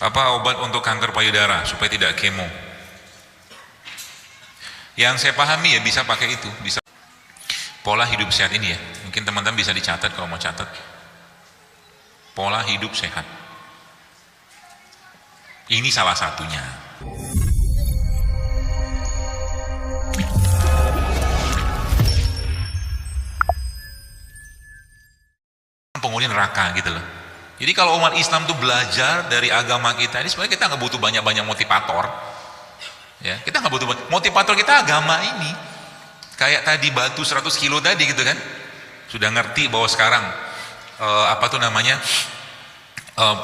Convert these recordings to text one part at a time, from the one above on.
Apa obat untuk kanker payudara supaya tidak kemo? Yang saya pahami ya bisa pakai itu, bisa pola hidup sehat ini ya. Mungkin teman-teman bisa dicatat kalau mau catat. Pola hidup sehat. Ini salah satunya. Penghuni neraka gitu loh. Jadi kalau umat Islam tuh belajar dari agama kita ini, sebenarnya kita nggak butuh banyak-banyak motivator. Ya, kita nggak butuh motivator, kita agama ini. Kayak tadi batu 100 kilo tadi gitu kan. Sudah ngerti bahwa sekarang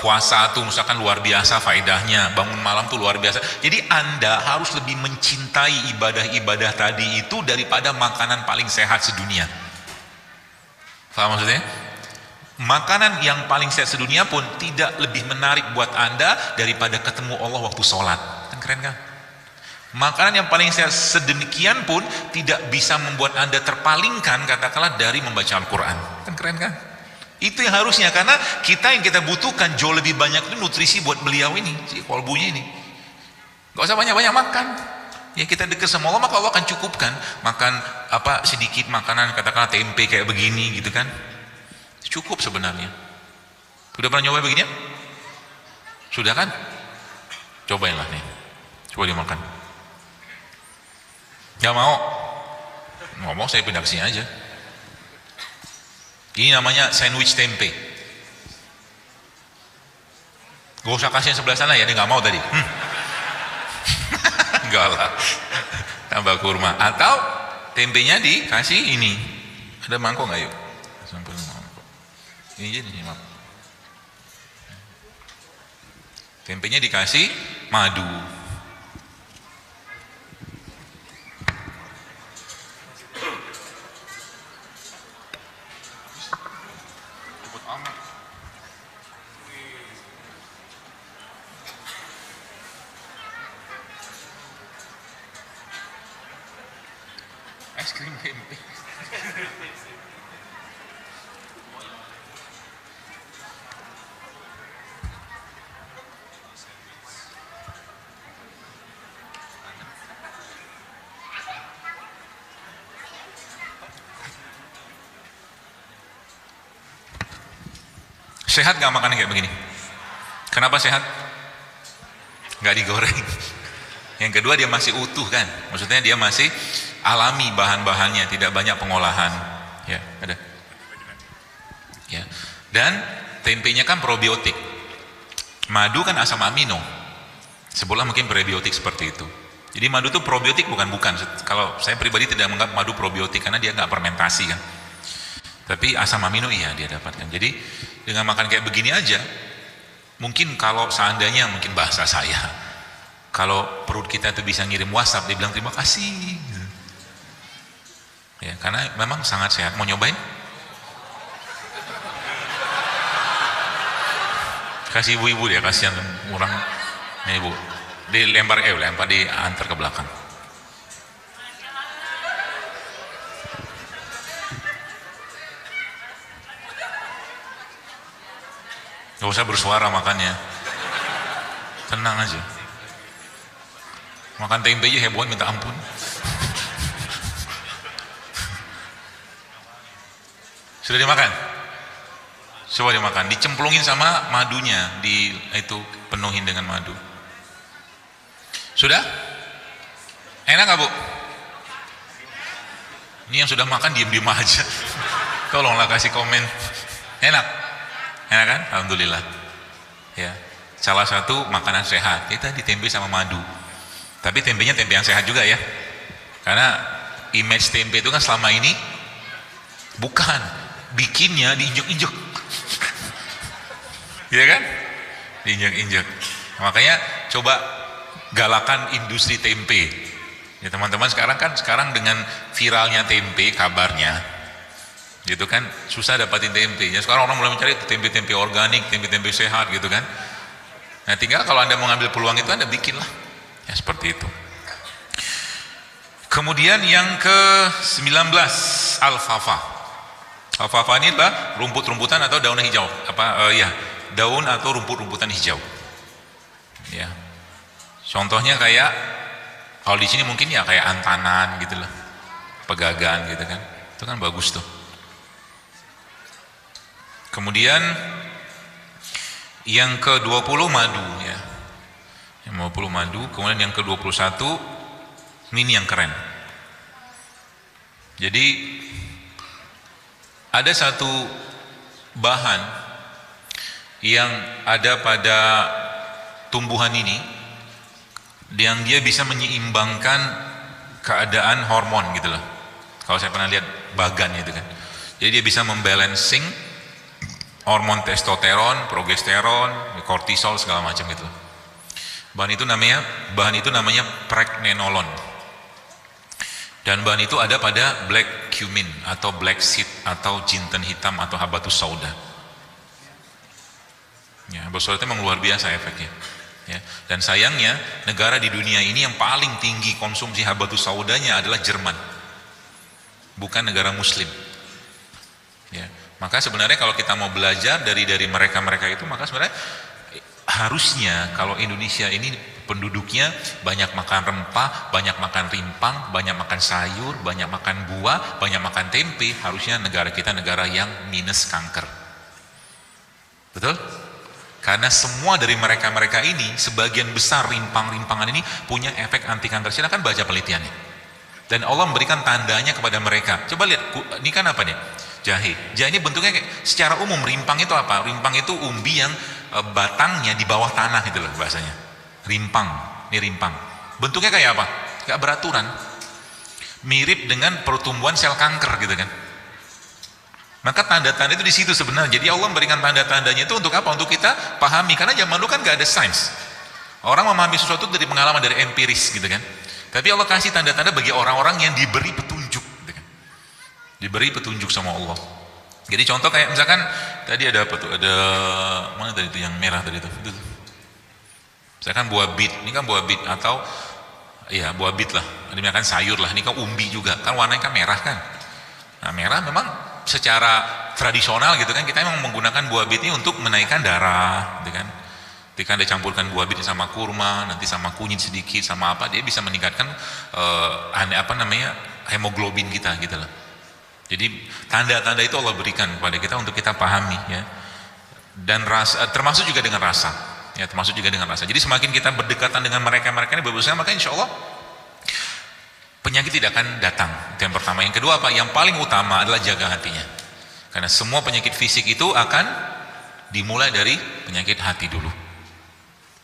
puasa tuh misalkan luar biasa faedahnya, bangun malam tuh luar biasa. Jadi Anda harus lebih mencintai ibadah-ibadah tadi itu daripada makanan paling sehat sedunia. Paham maksudnya? Makanan yang paling sehat sedunia pun tidak lebih menarik buat Anda daripada ketemu Allah waktu sholat. Kan keren kan? Makanan yang paling sehat sedemikian pun tidak bisa membuat Anda terpalingkan katakanlah dari membaca Al-Quran. Kan keren kan? Itu yang harusnya, karena yang kita butuhkan jauh lebih banyak itu nutrisi buat beliau ini, si kolbunya ini. Gak usah banyak-banyak makan. Ya kita dekat sama Allah, maka Allah akan cukupkan. Makan sedikit makanan, katakanlah tempe kayak begini gitu kan. Cukup sebenarnya. Sudah pernah nyoba begini? Sudah kan? Cobainlah nih. Coba dimakan. Gak mau? Ngomong saya pindah ke sini aja. Ini namanya sandwich tempe. Gak usah kasih yang sebelah sana ya, dia gak mau tadi. Enggak lah. Tambah kurma. Atau tempenya dikasih ini. Ada mangkok gak yuk? Sampai mangkok. Ini jadi maaf. Tempenya dikasih madu. Es krim tempe. Sehat gak makannya kayak begini? Kenapa sehat? Gak digoreng. Yang kedua dia masih utuh kan, maksudnya dia masih alami bahan-bahannya, tidak banyak pengolahan. Ya, ada. Ya. Dan tempenya kan probiotik. Madu kan asam amino. Sebelah mungkin prebiotik seperti itu. Jadi madu itu probiotik bukan. Kalau saya pribadi tidak menganggap madu probiotik karena dia nggak fermentasi kan. Tapi asam amino iya dia dapatkan. Jadi dengan makan kayak begini aja, mungkin kalau seandainya mungkin bahasa saya, kalau perut kita itu bisa ngirim WhatsApp, dia bilang terima kasih. Ya, karena memang sangat sehat. Mau nyobain? Kasih ibu-ibu dia, kasihan orang. Nih ibu, dilempar diantar ke belakang. Gak usah bersuara makannya, tenang aja. Makan tempe aja hebohan minta ampun. Sudah dimakan? Coba dimakan, dicemplungin sama madunya, penuhin dengan madu. Sudah? Enak gak bu? Ini yang sudah makan diem-diem aja. Tolonglah kasih komen. Enak? Enak kan? Alhamdulillah. Ya, salah satu makanan sehat kita di tempe sama madu. Tapi tempenya tempe yang sehat juga ya. Karena image tempe itu kan selama ini bukan bikinnya diinjek-injek. Iya kan? Diinjek-injek. Makanya coba galakan industri tempe. Ya teman-teman sekarang dengan viralnya tempe kabarnya. Gitu kan, susah dapatin tempe. Ya sekarang orang mulai mencari tempe-tempe organik, tempe-tempe sehat gitu kan. Nah tinggal kalau Anda mau ngambil peluang itu Anda bikinlah. Ya seperti itu. Kemudian yang ke-19, alfalfa. Alfalfa ini adalah rumput-rumputan atau daun hijau. Daun atau rumput-rumputan hijau. Ya. Contohnya kayak kalau di sini mungkin ya kayak Antanan gitu loh, Pegagan gitu kan, itu kan bagus tuh. Kemudian yang ke-20 madu ya, yang 20 madu. Kemudian yang ke-21 ini yang keren. Jadi ada satu bahan yang ada pada tumbuhan ini yang dia bisa menyeimbangkan keadaan hormon gitu loh. Kalau saya pernah lihat bagannya itu kan, jadi dia bisa membalancing hormon testosteron, progesteron, kortisol segala macam gitu. Bahan itu namanya pregnenolon. Dan bahan itu ada pada black cumin atau black seed atau jinten hitam atau habatus sauda. Ya, habatus sauda itu memang luar biasa efeknya. Ya. Dan sayangnya negara di dunia ini yang paling tinggi konsumsi habatus saudanya adalah Jerman, bukan negara Muslim. Ya. Maka sebenarnya kalau kita mau belajar dari mereka itu, maka sebenarnya harusnya kalau Indonesia ini penduduknya banyak makan rempah, banyak makan rimpang, banyak makan sayur, banyak makan buah, banyak makan tempe, harusnya negara kita negara yang minus kanker. Betul? Karena semua dari mereka ini, sebagian besar rimpang-rimpangan ini punya efek anti kanker. Silakan baca penelitiannya. Dan Allah memberikan tandanya kepada mereka. Coba lihat, ini kan apa nih? Jahe. Jahe ini bentuknya kayak, secara umum rimpang itu apa? Rimpang itu umbi yang batangnya di bawah tanah itu loh bahasanya. Rimpang, ini rimpang. Bentuknya kayak apa? Kayak beraturan. Mirip dengan pertumbuhan sel kanker gitu kan. Maka tanda-tanda itu di situ sebenarnya. Jadi Allah memberikan tanda-tandanya itu untuk apa? Untuk kita pahami. Karena zaman dulu kan gak ada sains. Orang memahami sesuatu dari pengalaman, dari empiris gitu kan. Tapi Allah kasih tanda-tanda bagi orang-orang yang diberi petunjuk gitu kan. Diberi petunjuk sama Allah. Jadi contoh kayak misalkan tadi ada apa tuh? Ada mana tadi itu yang merah tadi itu? Itu. Misalkan buah bit. Ini kan buah bit atau ya buah bit lah. Ini kan sayur lah. Ini kan umbi juga. Kan warnanya kan merah kan. Nah, merah memang secara tradisional gitu kan, kita memang menggunakan buah bit ini untuk menaikkan darah gitu kan. Ketika Anda campurkan buah bit sama kurma, nanti sama kunyit sedikit sama apa, dia bisa meningkatkan hemoglobin kita gitu loh. Jadi tanda-tanda itu Allah berikan kepada kita untuk kita pahami ya. Dan rasa, termasuk juga dengan rasa ya, termasuk juga dengan rasa. Jadi semakin kita berdekatan dengan mereka ini berusaha, maka insya Allah penyakit tidak akan datang. Itu yang pertama. Yang kedua apa? Yang paling utama adalah jaga hatinya. Karena semua penyakit fisik itu akan dimulai dari penyakit hati dulu.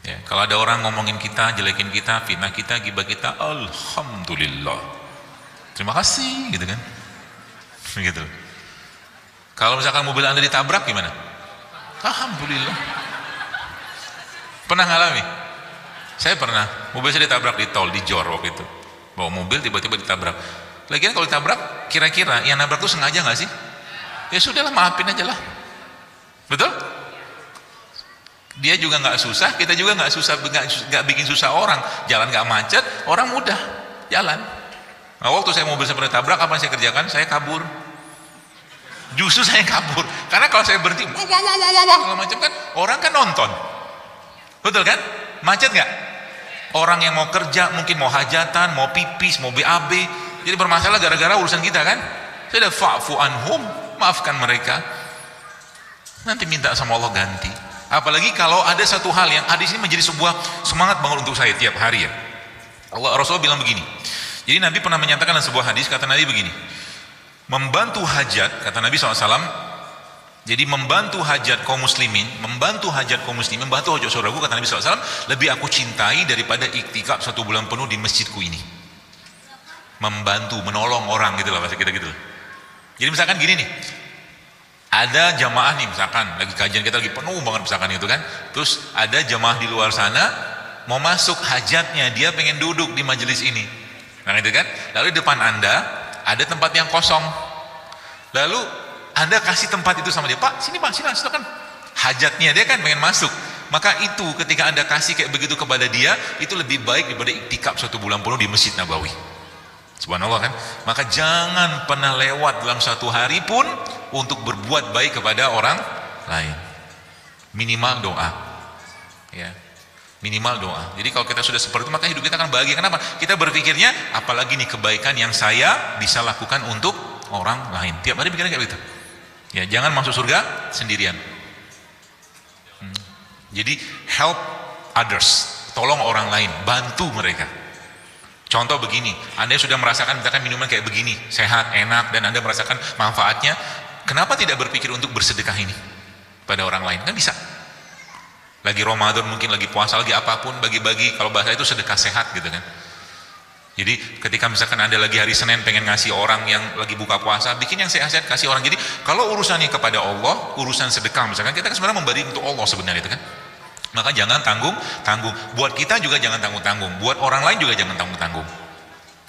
Ya, kalau ada orang ngomongin kita, jelekin kita, fitnah kita, gibah kita, alhamdulillah, terima kasih, gitu kan? Gitu. Kalau misalkan mobil Anda ditabrak gimana? Alhamdulillah. Pernah ngalami? Saya pernah. Mobil saya ditabrak di tol, di Jor waktu itu. Bawa mobil tiba-tiba ditabrak. Lagian kalau ditabrak, kira-kira yang nabrak tuh sengaja nggak sih? Ya sudahlah, maafin aja lah. Betul? Dia juga nggak susah, kita juga nggak susah, nggak bikin susah orang. Jalan nggak macet, orang mudah jalan. Nah, waktu saya mobil saya pernah tabrak, apa yang saya kerjakan? Saya kabur. Justru saya kabur. Karena kalau saya berhenti, segala macam kan, orang kan nonton. Betul kan? Macet nggak? Orang yang mau kerja, mungkin mau hajatan, mau pipis, mau BAB, jadi bermasalah gara-gara urusan kita kan. Saya udah fa'fu anhum, maafkan mereka, nanti minta sama Allah ganti. Apalagi kalau ada satu hal yang hadis ini menjadi sebuah semangat banget untuk saya tiap hari ya. Rasulullah bilang begini. Jadi Nabi pernah menyatakan dalam sebuah hadis, kata Nabi begini, membantu hajat, kata Nabi SAW, jadi membantu hajat kaum muslimin, membantu hajat saudaraku, kata Nabi SAW, lebih aku cintai daripada iktikaf 1 bulan penuh di masjidku ini. Membantu, menolong orang gitu lah bahasa kita gitu. Jadi misalkan gini nih, ada jamaah nih misalkan, lagi kajian kita lagi penuh banget misalkan itu kan, terus ada jamaah di luar sana, mau masuk hajatnya, dia pengen duduk di majelis ini. Nah itu kan, lalu di depan Anda, ada tempat yang kosong. Lalu Anda kasih tempat itu sama dia, Pak, sini Pak, silakan. Hajatnya dia kan pengen masuk. Maka itu ketika Anda kasih kayak begitu kepada dia, itu lebih baik daripada iktikaf 1 bulan penuh di Masjid Nabawi. Subhanallah kan? Maka jangan pernah lewat dalam 1 hari pun untuk berbuat baik kepada orang lain. Minimal doa. Ya. Minimal doa. Jadi kalau kita sudah seperti itu, maka hidup kita akan bahagia. Kenapa? Kita berpikirnya, apalagi nih kebaikan yang saya bisa lakukan untuk orang lain. Tiap hari pikirnya kayak gitu. Ya, jangan masuk surga sendirian. Jadi help others, tolong orang lain, bantu mereka. Contoh begini, Anda sudah merasakan misalkan minuman kayak begini, sehat, enak, dan Anda merasakan manfaatnya, kenapa tidak berpikir untuk bersedekah ini pada orang lain? Kan bisa. Lagi Ramadan mungkin, lagi puasa, lagi apapun, bagi-bagi, kalau bahasa itu sedekah sehat gitu kan. Jadi ketika misalkan Anda lagi hari Senin pengen ngasih orang yang lagi buka puasa, bikin yang sehat-sehat, kasih orang. Jadi kalau urusannya kepada Allah, urusan sedekah misalkan, kita kan sebenarnya memberi untuk Allah sebenarnya itu kan. Maka jangan tanggung-tanggung. Buat kita juga jangan tanggung-tanggung, buat orang lain juga jangan tanggung-tanggung.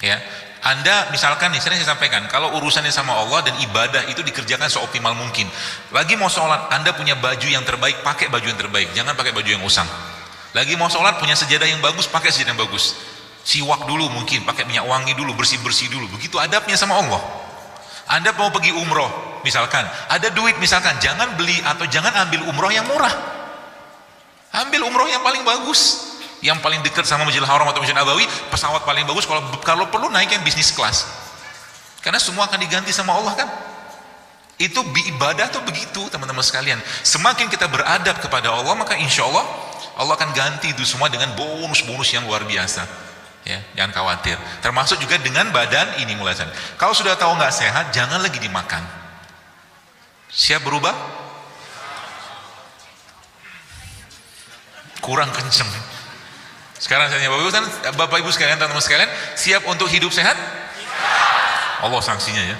Ya, Anda misalkan nih, sering saya sampaikan, kalau urusannya sama Allah dan ibadah itu dikerjakan seoptimal mungkin. Lagi mau sholat, Anda punya baju yang terbaik, pakai baju yang terbaik, jangan pakai baju yang usang. Lagi mau sholat, punya sejadah yang bagus, pakai sejadah yang bagus. Siwak dulu mungkin, pakai minyak wangi dulu, bersih-bersih dulu. Begitu adabnya sama Allah. Anda mau pergi umroh, misalkan, ada duit misalkan, jangan beli atau jangan ambil umroh yang murah. Ambil umroh yang paling bagus, yang paling dekat sama Masjidil Haram atau Masjid Nabawi, pesawat paling bagus, kalau perlu naik yang bisnis kelas. Karena semua akan diganti sama Allah kan. Itu ibadah tuh begitu teman-teman sekalian. Semakin kita beradab kepada Allah, maka insya Allah Allah akan ganti itu semua dengan bonus-bonus yang luar biasa. Ya, jangan khawatir. Termasuk juga dengan badan ini mulai sana. Kalau sudah tahu nggak sehat, jangan lagi dimakan. Siap berubah? Kurang kenceng. Sekarang saya tanya Bapak Ibu sekalian, teman-teman sekalian, siap untuk hidup sehat? Allah sanksinya ya.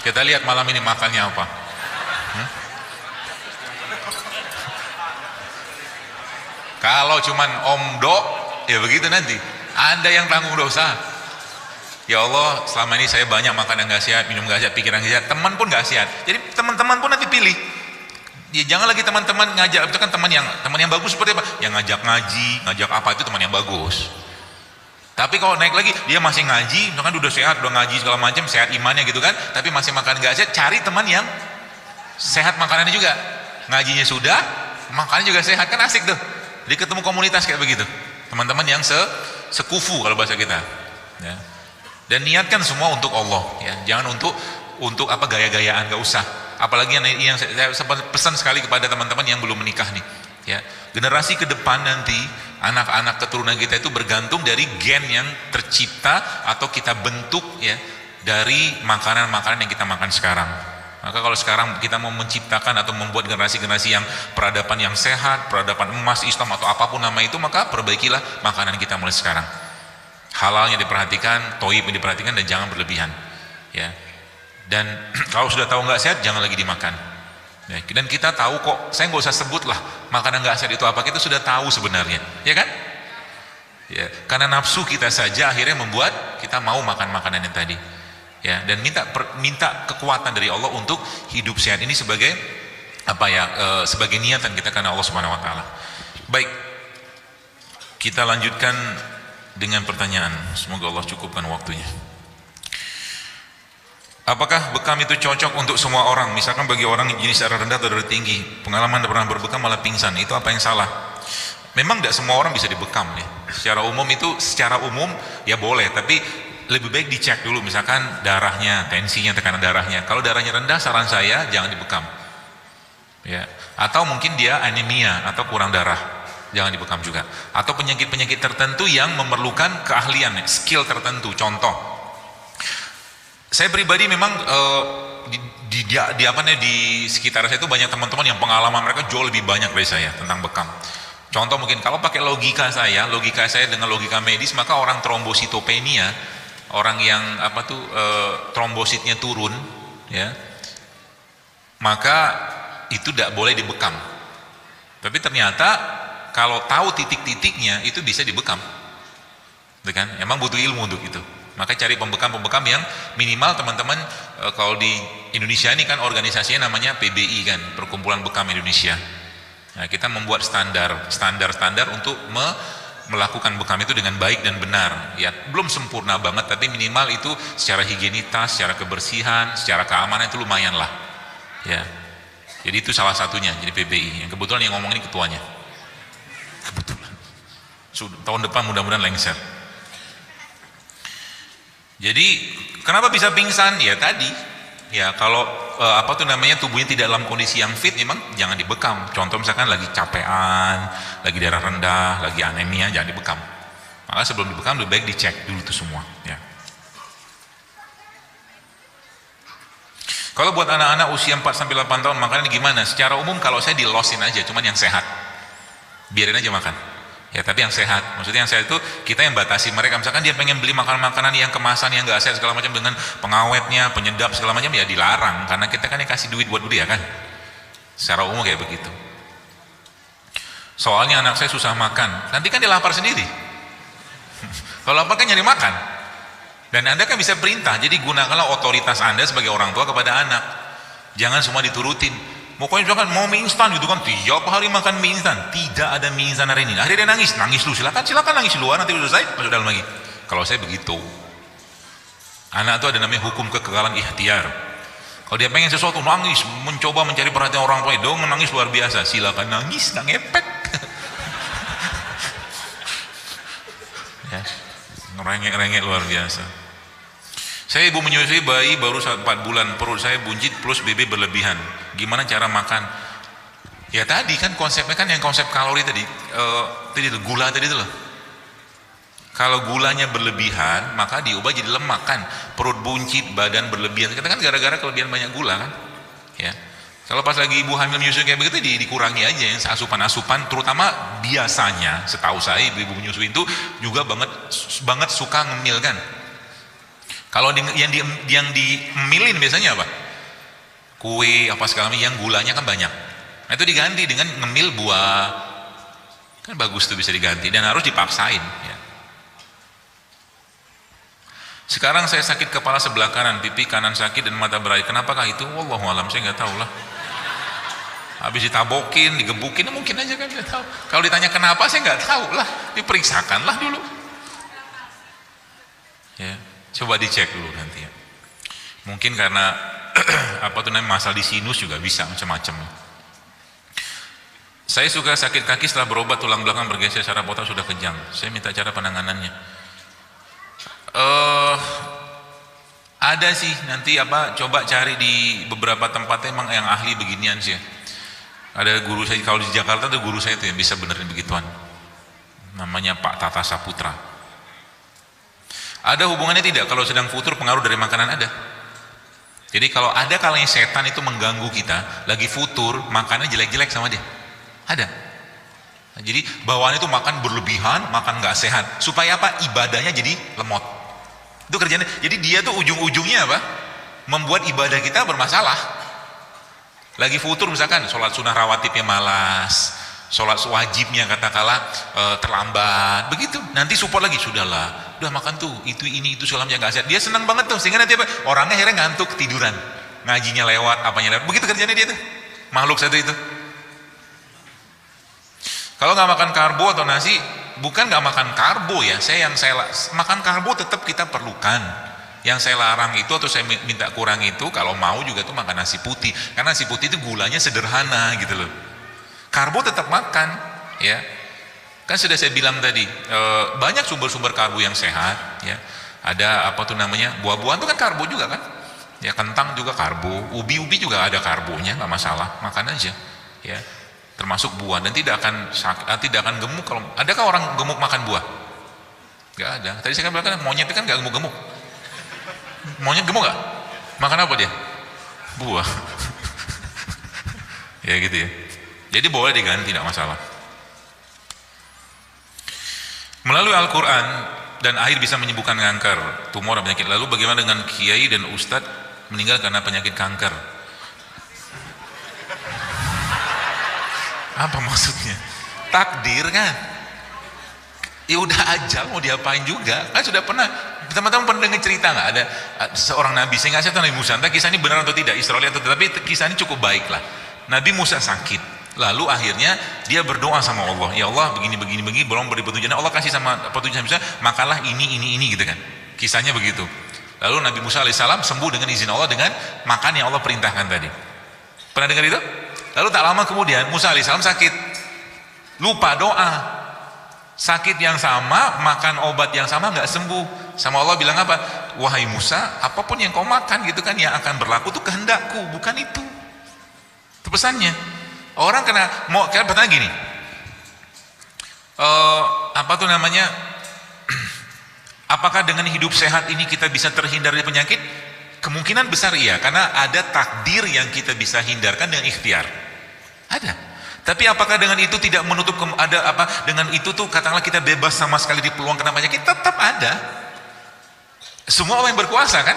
Kita lihat malam ini makannya apa. Kalau cuman omdo, ya begitu nanti. Anda yang tanggung dosa. Ya Allah, selama ini saya banyak makan yang gak sehat, minum gak sehat, pikiran gak sehat, teman pun gak sehat. Jadi teman-teman pun nanti pilih. Ya, jangan lagi teman-teman ngajak, itu kan teman yang bagus seperti apa? Yang ngajak ngaji, ngajak apa, itu teman yang bagus. Tapi kalau naik lagi, dia masih ngaji, misalkan udah sehat, udah ngaji segala macam, sehat imannya gitu kan, tapi masih makan gak sehat, cari teman yang sehat makanannya juga. Ngajinya sudah, makannya juga sehat, kan asik tuh. Jadi ketemu komunitas kayak begitu. Teman-teman yang sekufu kalau bahasa kita. Ya. Dan niatkan semua untuk Allah, ya. Jangan untuk apa gaya-gayaan, gak usah. Apalagi yang saya pesan sekali kepada teman-teman yang belum menikah nih, ya, generasi ke depan nanti anak-anak keturunan kita itu bergantung dari gen yang tercipta atau kita bentuk ya dari makanan-makanan yang kita makan sekarang. Maka kalau sekarang kita mau menciptakan atau membuat generasi-generasi yang peradaban yang sehat, peradaban emas, Islam atau apapun nama itu, maka perbaikilah makanan kita mulai sekarang. Halalnya diperhatikan, thayyib diperhatikan, dan jangan berlebihan, ya. Dan kalau sudah tahu nggak sehat, jangan lagi dimakan. Ya, dan kita tahu kok, saya nggak usah sebut lah makanan nggak sehat itu apa, kita sudah tahu sebenarnya, ya kan? Ya, karena nafsu kita saja akhirnya membuat kita mau makan makanan yang tadi. Ya, dan minta kekuatan dari Allah untuk hidup sehat ini sebagai apa ya? Sebagai niatan kita karena Allah Subhanahu Wa Taala. Baik, kita lanjutkan dengan pertanyaan. Semoga Allah cukupkan waktunya. Apakah bekam itu cocok untuk semua orang? Misalkan bagi orang jenis darah rendah atau darah tinggi, pengalaman pernah berbekam malah pingsan, itu apa yang salah? Memang tidak semua orang bisa dibekam ya. Secara umum ya boleh, tapi lebih baik dicek dulu, misalkan darahnya, tensinya, tekanan darahnya. Kalau darahnya rendah, saran saya jangan dibekam. Ya, atau mungkin dia anemia atau kurang darah, jangan dibekam juga. Atau penyakit-penyakit tertentu yang memerlukan keahlian, skill tertentu. Contoh, saya pribadi memang di sekitar saya itu banyak teman-teman yang pengalaman mereka jauh lebih banyak dari saya tentang bekam. Contoh mungkin kalau pakai logika saya dengan logika medis, maka orang trombositopenia, orang yang trombositnya turun, ya, maka itu tidak boleh dibekam. Tapi ternyata kalau tahu titik-titiknya itu bisa dibekam, kan? Emang butuh ilmu untuk itu. Maka cari pembekam-pembekam yang minimal teman-teman, kalau di Indonesia ini kan organisasinya namanya PBI kan, Perkumpulan Bekam Indonesia. Nah, kita membuat standar untuk melakukan bekam itu dengan baik dan benar. Ya, belum sempurna banget, tapi minimal itu secara higienitas, secara kebersihan, secara keamanan itu lumayan lah. Ya. Jadi itu salah satunya, jadi PBI. Yang kebetulan yang ngomong ini ketuanya. Kebetulan. Tahun depan mudah-mudahan lengser. Jadi kenapa bisa pingsan? Ya tadi, ya kalau tubuhnya tidak dalam kondisi yang fit, memang jangan dibekam. Contoh misalkan lagi capean, lagi darah rendah, lagi anemia, jangan dibekam. Maka sebelum dibekam lebih baik dicek dulu tuh semua. Ya. Kalau buat anak-anak usia 4-8 tahun makannya gimana? Secara umum kalau saya di-losin aja, cuman yang sehat. Biarin aja makan. Ya tapi yang sehat. Maksudnya yang sehat itu kita yang batasi mereka. Misalkan dia pengen beli makanan-makanan yang kemasan yang enggak sehat segala macam dengan pengawetnya, penyedap segala macam, ya dilarang karena kita kan yang kasih duit buat dia kan. Secara umum kayak begitu. Soalnya anak saya susah makan. Nanti kan dia lapar sendiri. Kalau lapar kan nyari makan. Dan Anda kan bisa perintah, jadi gunakanlah otoritas Anda sebagai orang tua kepada anak. Jangan semua diturutin. Pokoknya misalkan mau mie instan gitu kan, tiap hari makan mie instan. Tidak ada mie instan hari ini. Akhirnya dia nangis dulu. Silakan nangis luar, nanti udah selesai masuk dalam lagi. Kalau saya begitu. Anak itu ada namanya hukum kekekalan ikhtiar. Kalau dia pengen sesuatu nangis, mencoba mencari perhatian orang tua, dong menangis luar biasa. Silakan nangis, nggak ngepek. Ya. Ngerengek-rengek luar biasa. Saya ibu menyusui bayi baru 4 bulan, perut saya buncit plus BB berlebihan. Gimana cara makan? Ya tadi kan konsepnya kan yang konsep kalori tadi, gula tadi itu loh. Kalau gulanya berlebihan, maka diubah jadi lemak kan. Perut buncit, badan berlebihan. Kita kan gara-gara kelebihan banyak gula kan. Ya. Kalau pas lagi ibu hamil menyusui kayak begitu dikurangi aja yang asupan-asupan, terutama biasanya setahu saya ibu menyusui itu juga banget suka ngemil kan. Kalau yang diemilin biasanya apa? Kue apa segala macam yang gulanya kan banyak. Nah itu diganti dengan ngemil buah. Kan bagus tuh bisa diganti dan harus dipaksain ya. Sekarang saya sakit kepala sebelah kanan, pipi kanan sakit dan mata berair. Kenapakah itu? Wallahu alam, saya nggak tahu lah. Habis ditabokin, digebukin, mungkin aja kan nggak tahu. Kalau ditanya kenapa, saya nggak tahu lah. Diperiksakanlah dulu. Ya, coba dicek dulu nanti ya. Mungkin karena masalah di sinus juga bisa macam-macam. Saya suka sakit kaki setelah berobat tulang belakang bergeser, saraf otak sudah kejang. Saya minta cara penanganannya. Ada sih nanti coba cari di beberapa tempat emang yang ahli beginian sih ya. Ada guru saya kalau di Jakarta ada guru saya itu yang bisa benerin begituan. Namanya Pak Tata Saputra. Ada hubungannya tidak kalau sedang futur pengaruh dari makanan ada. Jadi kalau ada kalanya setan itu mengganggu kita, lagi futur makannya jelek-jelek sama dia. Ada. Nah, jadi bawaan itu makan berlebihan, makan nggak sehat. Supaya apa? Ibadahnya jadi lemot. Itu kerjanya. Jadi dia tuh ujung-ujungnya apa? Membuat ibadah kita bermasalah. Lagi futur misalkan sholat sunnah rawatibnya malas, sholat wajibnya katakanlah terlambat, begitu. Nanti support lagi, sudahlah, udah makan tuh, itu segala macam nggak sehat. Dia senang banget tuh, sehingga nanti orangnya akhirnya ngantuk, tiduran, ngajinya lewat, apanya lewat, begitu kerjanya dia tuh, makhluk satu itu. Kalau nggak makan karbo atau nasi, bukan nggak makan karbo ya, makan karbo tetap kita perlukan. Yang saya larang itu atau saya minta kurang itu kalau mau juga tuh makan nasi putih, karena nasi putih itu gulanya sederhana gitu loh. Karbo tetap makan ya, kan sudah saya bilang tadi banyak sumber-sumber karbo yang sehat ya. Ada buah-buahan itu kan karbo juga kan ya, kentang juga karbo, ubi juga ada karbonya, nggak masalah, makan aja ya, termasuk buah, dan tidak akan gemuk. Kalau adakah orang gemuk makan buah? Nggak ada. Tadi saya bilang kan monyet itu kan nggak gemuk-gemuk. Monyet gemuk gak? Makan apa dia? Buah. Ya gitu ya. Jadi boleh diganti, tidak masalah. Melalui Al-Quran dan air bisa menyembuhkan kanker, tumor dan penyakit. Lalu bagaimana dengan kiai dan ustadz meninggal karena penyakit kanker? Apa maksudnya? Takdir kan? Ya udah ajal, mau diapain juga. Kan sudah pernah, teman-teman pernah dengar cerita nggak? Ada seorang nabi, saya nggak tahu Nabi Musa, entah kisah ini benar atau tidak, Israeli atau tidak, tapi kisah ini cukup baik lah. Nabi Musa sakit, lalu akhirnya dia berdoa sama Allah, ya Allah begini, belum beri petunjuk. Allah kasih sama petunjuk Musa, makalah ini gitu kan. Kisahnya begitu. Lalu Nabi Musa alaihissalam sembuh dengan izin Allah dengan makan yang Allah perintahkan tadi. Pernah dengar itu? Lalu tak lama kemudian Musa alaihissalam sakit, lupa doa. Sakit yang sama, makan obat yang sama nggak sembuh. Sama Allah bilang apa? Wahai Musa, apapun yang kau makan gitu kan yang akan berlaku itu kehendakku, bukan itu. Itu pesannya. Orang mau bertanya gini, apa tuh namanya? Apakah dengan hidup sehat ini kita bisa terhindar dari penyakit? Kemungkinan besar iya, karena ada takdir yang kita bisa hindarkan dengan ikhtiar. Ada. Tapi apakah dengan itu tidak menutup dengan itu tuh katakanlah kita bebas sama sekali di peluang kena penyakit? Tetap ada. Semua Allah yang berkuasa kan?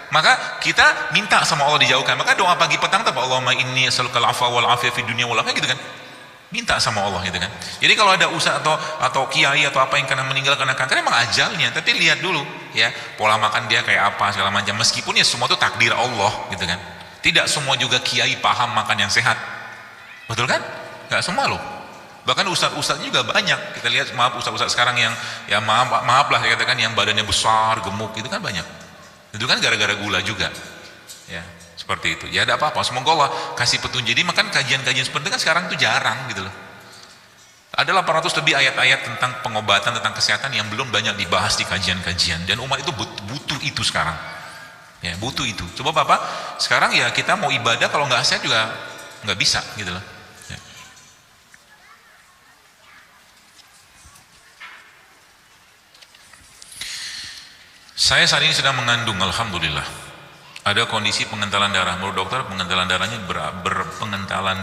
Maka kita minta sama Allah dijauhkan. Maka doa pagi petang tetap Allahumma inni as'alukal afwa wal afiyah fid dunya wal akhirah gitu kan? Minta sama Allah gitu kan. Jadi kalau ada usaha atau kiai atau apa yang kena meninggal karena kanker emang ajalnya, tapi lihat dulu ya pola makan dia kayak apa segala macam. Meskipun ya semua itu takdir Allah gitu kan. Tidak semua juga kiai paham makan yang sehat. Betul kan? Gak semua loh. Bahkan ustadz juga banyak. Kita lihat maaf ustadz sekarang yang ya maaf lah saya katakan yang badannya besar, gemuk itu kan banyak. Itu kan gara-gara gula juga. Ya, seperti itu. Ya ada apa-apa. Semoga Allah kasih petunjuk. Jadi makan kajian-kajian seperti itu kan sekarang itu jarang gitu loh. Ada 800 lebih ayat-ayat tentang pengobatan, tentang kesehatan yang belum banyak dibahas di kajian-kajian. Dan umat itu butuh itu sekarang. Ya, butuh itu. Coba Bapak, sekarang ya kita mau ibadah kalau nggak sehat juga nggak bisa gitu loh. Saya saat ini sedang mengandung, alhamdulillah. Ada kondisi pengentalan darah. Menurut dokter, pengentalan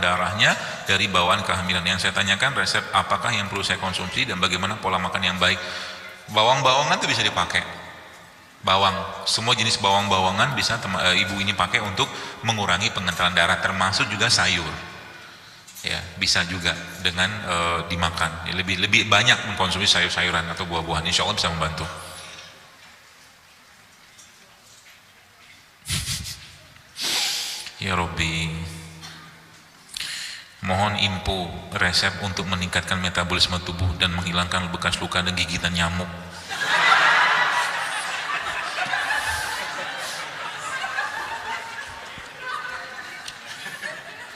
darahnya dari bawaan kehamilan. Yang saya tanyakan resep apakah yang perlu saya konsumsi dan bagaimana pola makan yang baik. Bawang-bawangan itu bisa dipakai. Bawang, semua jenis bawang-bawangan bisa ibu ini pakai untuk mengurangi pengentalan darah, termasuk juga sayur. Ya, bisa juga dengan dimakan. Ya, lebih banyak mengkonsumsi sayur-sayuran atau buah-buahan. Insya Allah bisa membantu. Ya Robbi, mohon info resep untuk meningkatkan metabolisme tubuh dan menghilangkan bekas luka dan gigitan nyamuk.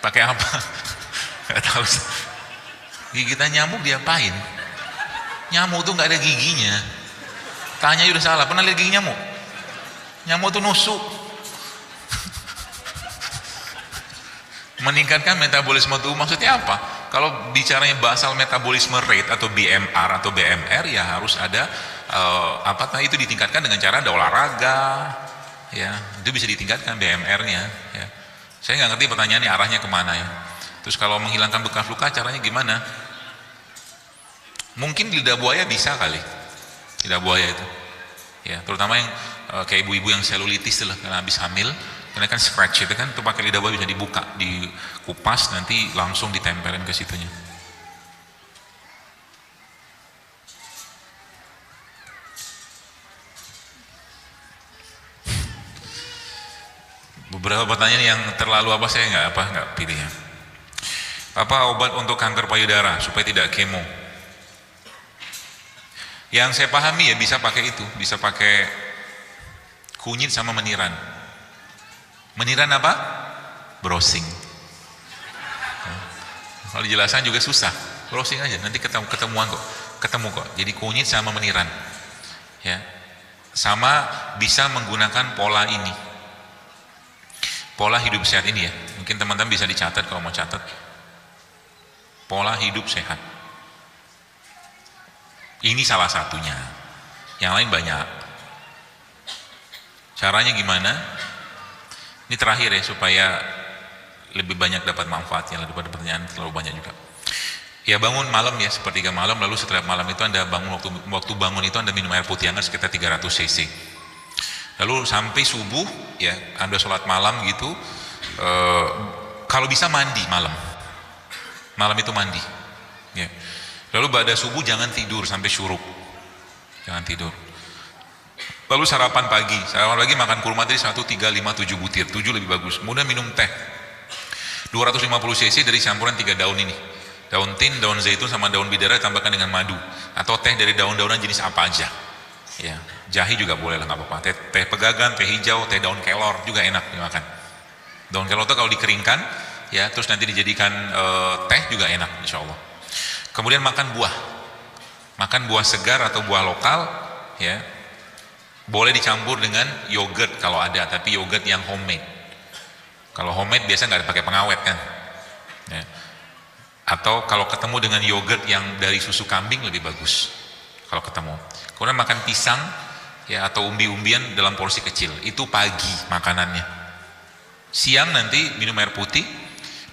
Pakai apa? Gak tahu. Gigitan nyamuk diapain? Nyamuk tuh nggak ada giginya. Tanya udah salah. Pernah lihat gigi nyamuk? Nyamuk tuh nusuk. Meningkatkan metabolisme tubuh maksudnya apa? Kalau bicaranya basal metabolisme rate atau BMR atau BMR ya harus ada itu ditingkatkan dengan cara ada olahraga ya, itu bisa ditingkatkan BMR-nya ya. Saya nggak ngerti pertanyaannya arahnya kemana ya. Terus kalau menghilangkan bekas luka caranya gimana? Mungkin lidah buaya bisa kali, lidah buaya itu ya, terutama yang kayak ibu-ibu yang selulitis lah karena habis hamil. Karena kan scratch itu kan, tuh pakai lidah buaya bisa dibuka, dikupas, nanti langsung ditempelin ke situnya. Beberapa pertanyaan yang terlalu apa saya nggak pilih ya. Apa obat untuk kanker payudara supaya tidak kemo? Yang saya pahami ya bisa pakai itu, bisa pakai kunyit sama meniran. Meniran apa? Browsing. Kalau dijelasan juga susah. Browsing aja, nanti ketemu kok. Jadi kunyit sama meniran. Ya. Sama bisa menggunakan pola ini. Pola hidup sehat ini ya. Mungkin teman-teman bisa dicatat kalau mau catat. Pola hidup sehat. Ini salah satunya. Yang lain banyak. Caranya gimana? Ini terakhir ya, supaya lebih banyak dapat manfaatnya daripada pertanyaan terlalu banyak juga. Ya bangun malam ya, sepertiga malam, lalu setelah malam itu Anda bangun, waktu bangun itu Anda minum air putih hangat sekitar 300 cc. Lalu sampai subuh ya, Anda sholat malam gitu, kalau bisa mandi malam itu mandi. Ya. Lalu pada subuh jangan tidur sampai syuruk, jangan tidur. Lalu sarapan pagi makan kurma tadi 1, 3, 5, 7 butir, 7 lebih bagus. Kemudian minum teh 250 cc dari campuran 3 daun ini, daun tin, daun zaitun sama daun bidara tambahkan dengan madu, atau teh dari daun-daunan jenis apa aja ya, jahe juga boleh lah, nggak apa-apa. Teh pegagan, teh hijau, teh daun kelor juga enak dimakan. Daun kelor itu kalau dikeringkan ya, terus nanti dijadikan teh juga enak insya Allah. Kemudian makan buah Makan buah segar atau buah lokal, ya. Boleh dicampur dengan yogurt kalau ada, tapi yogurt yang homemade. Kalau homemade biasa nggak pakai pengawet kan, ya. Atau kalau ketemu dengan yogurt yang dari susu kambing lebih bagus kalau ketemu. Kemudian makan pisang, ya, atau umbi-umbian dalam porsi kecil, itu pagi makanannya. Siang nanti minum air putih,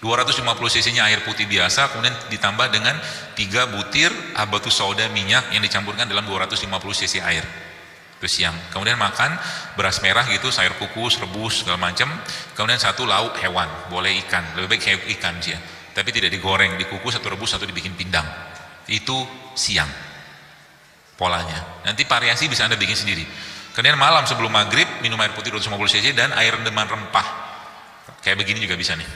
250 cc nya air putih biasa, kemudian ditambah dengan 3 butir habatus sauda minyak yang dicampurkan dalam 250 cc air. Itu siang. Kemudian makan beras merah gitu, sayur kukus, rebus, segala macam. Kemudian 1 lauk hewan, boleh ikan, lebih baik ikan sih ya, tapi tidak digoreng, dikukus atau rebus atau dibikin pindang. Itu siang polanya. Nanti variasi bisa Anda bikin sendiri. Kemudian malam sebelum maghrib minum air putih 250 cc dan air rendaman rempah. Kayak begini juga bisa nih.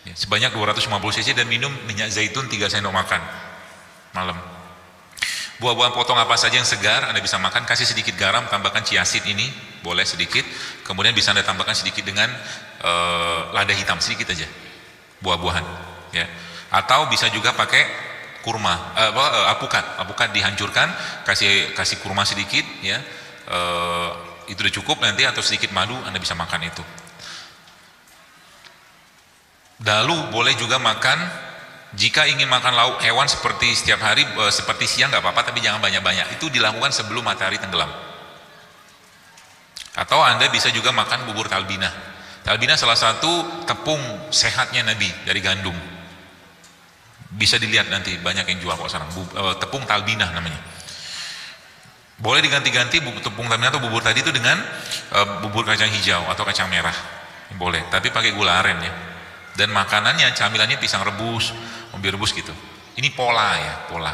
Ya, sebanyak 250 cc dan minum minyak zaitun 3 sendok makan malam. Buah-buahan potong apa saja yang segar Anda bisa makan, kasih sedikit garam, tambahkan chiaseed ini, boleh sedikit. Kemudian bisa Anda tambahkan sedikit dengan lada hitam, sedikit aja. Buah-buahan, ya. Atau bisa juga pakai kurma, alpukat dihancurkan, kasih kurma sedikit, ya. Itu udah cukup nanti, atau sedikit madu Anda bisa makan itu. Lalu boleh juga makan, jika ingin makan lauk hewan seperti setiap hari, seperti siang nggak apa-apa, tapi jangan banyak-banyak. Itu dilakukan sebelum matahari tenggelam. Atau Anda bisa juga makan bubur talbinah. Talbinah salah satu tepung sehatnya Nabi dari gandum. Bisa dilihat nanti, banyak yang jual kok sekarang. Tepung talbinah namanya. Boleh diganti-ganti tepung talbinah atau bubur tadi itu dengan bubur kacang hijau atau kacang merah. Boleh, tapi pakai gula aren ya. Dan makanannya, camilannya pisang rebus, umbi rebus gitu. Ini pola ya, pola.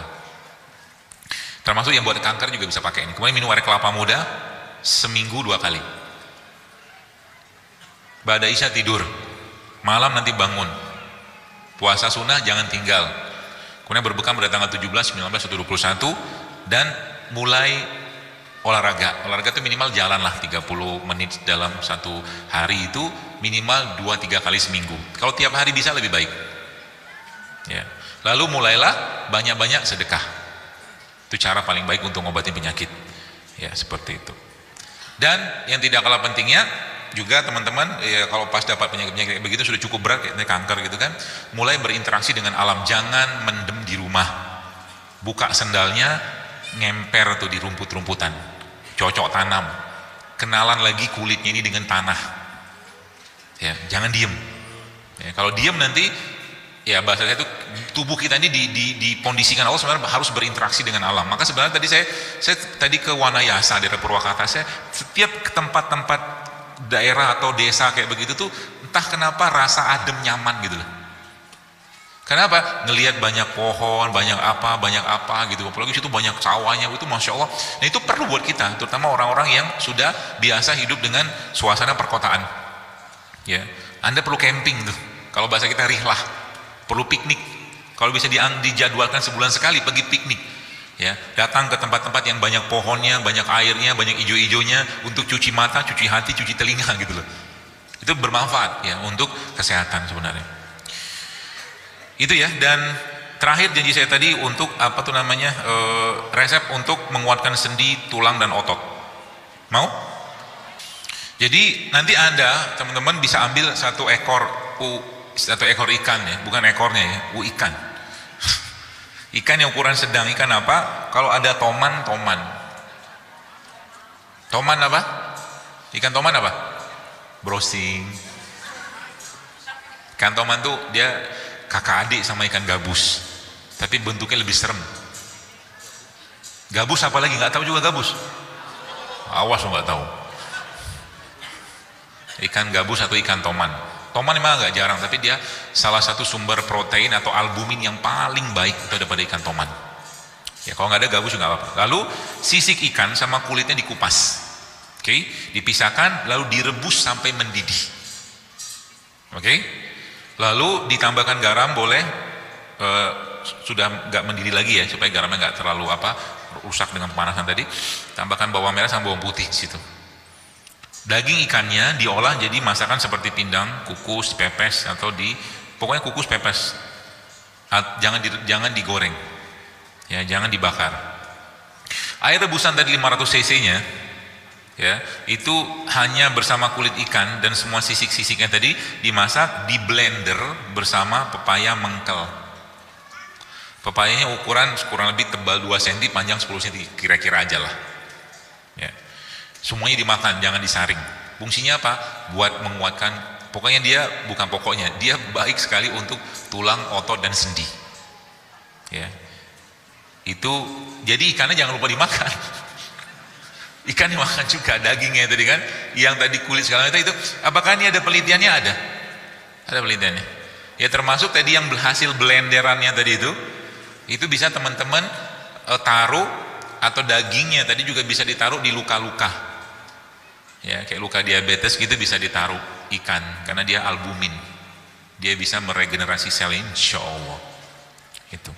Termasuk yang buat kanker juga bisa pakai ini. Kemudian minum air kelapa muda seminggu 2 kali. Ba'da isya tidur, malam nanti bangun. Puasa sunnah jangan tinggal. Kemudian berbekam pada tanggal 17, 19, atau 21 dan mulai olahraga. Olahraga itu minimal jalan lah 30 menit dalam 1 hari, itu minimal 2-3 kali seminggu. Kalau tiap hari bisa lebih baik. Ya. Lalu mulailah banyak-banyak sedekah. Itu cara paling baik untuk ngobatin penyakit. Ya, seperti itu. Dan yang tidak kalah pentingnya juga teman-teman, ya, kalau pas dapat penyakit-penyakit begitu sudah cukup berat kayak kanker gitu kan, mulai berinteraksi dengan alam. Jangan mendem di rumah. Buka sendalnya, ngemper tuh di rumput-rumputan, cocok tanam, kenalan lagi kulitnya ini dengan tanah, ya, jangan diem, ya, kalau diem nanti, ya bahasa saya itu tubuh kita ini dikondisikan Allah sebenarnya harus berinteraksi dengan alam. Maka sebenarnya tadi saya tadi ke Wanayasa daerah Purwakarta, saya setiap ke tempat-tempat daerah atau desa kayak begitu tuh entah kenapa rasa adem nyaman gitu loh. Kenapa? Ngelihat banyak pohon, banyak apa gitu. Apalagi situ banyak sawahnya, itu masya Allah. Nah itu perlu buat kita, terutama orang-orang yang sudah biasa hidup dengan suasana perkotaan. Ya, Anda perlu camping tuh. Kalau bahasa kita rihlah, perlu piknik. Kalau bisa dijadwalkan sebulan sekali pergi piknik. Ya, datang ke tempat-tempat yang banyak pohonnya, banyak airnya, banyak ijo-ijonya untuk cuci mata, cuci hati, cuci telinga gitu loh. Itu bermanfaat ya untuk kesehatan sebenarnya. Itu ya. Dan terakhir janji saya tadi untuk apa tuh namanya, resep untuk menguatkan sendi, tulang dan otot. Mau? Jadi nanti Anda teman-teman bisa ambil 1 ekor ikan ya, bukan ekornya ya, ikan. Ikan yang ukuran sedang. Ikan apa? Kalau ada toman apa? Ikan toman apa? Browsing. Ikan toman tuh dia kakak adik sama ikan gabus, tapi bentuknya lebih serem. Gabus apa lagi? Nggak tahu juga gabus. Awas lo nggak tahu. Ikan gabus atau ikan toman. Toman memang agak jarang, tapi dia salah satu sumber protein atau albumin yang paling baik itu daripada ikan toman. Ya kalau nggak ada gabus juga nggak apa-apa. Lalu sisik ikan sama kulitnya dikupas, oke, dipisahkan lalu direbus sampai mendidih, oke. Lalu ditambahkan garam boleh, sudah nggak mendidih lagi ya, supaya garamnya nggak terlalu rusak dengan pemanasan tadi. Tambahkan bawang merah sama bawang putih di situ. Daging ikannya diolah jadi masakan seperti pindang, kukus, pepes, atau pokoknya kukus pepes. Jangan digoreng, ya, jangan dibakar. Air rebusan tadi 500 cc-nya ya, itu hanya bersama kulit ikan dan semua sisik-sisiknya tadi dimasak di blender bersama pepaya mengkel. Pepayanya ukuran kurang lebih tebal 2 cm, panjang 10 cm, kira-kira aja lah ya. Semuanya dimakan, jangan disaring. Fungsinya apa? Buat menguatkan, pokoknya dia bukan pokoknya, dia baik sekali untuk tulang, otot dan sendi ya. Itu jadi ikannya jangan lupa dimakan. Ikan dimakan juga, dagingnya tadi kan, yang tadi kulit segala itu apakah ini ada penelitiannya? Ada penelitiannya ya, termasuk tadi yang hasil blenderannya tadi itu bisa teman-teman taruh, atau dagingnya tadi juga bisa ditaruh di luka-luka ya, kayak luka diabetes gitu bisa ditaruh ikan, karena dia albumin, dia bisa meregenerasi sel, insya Allah itu.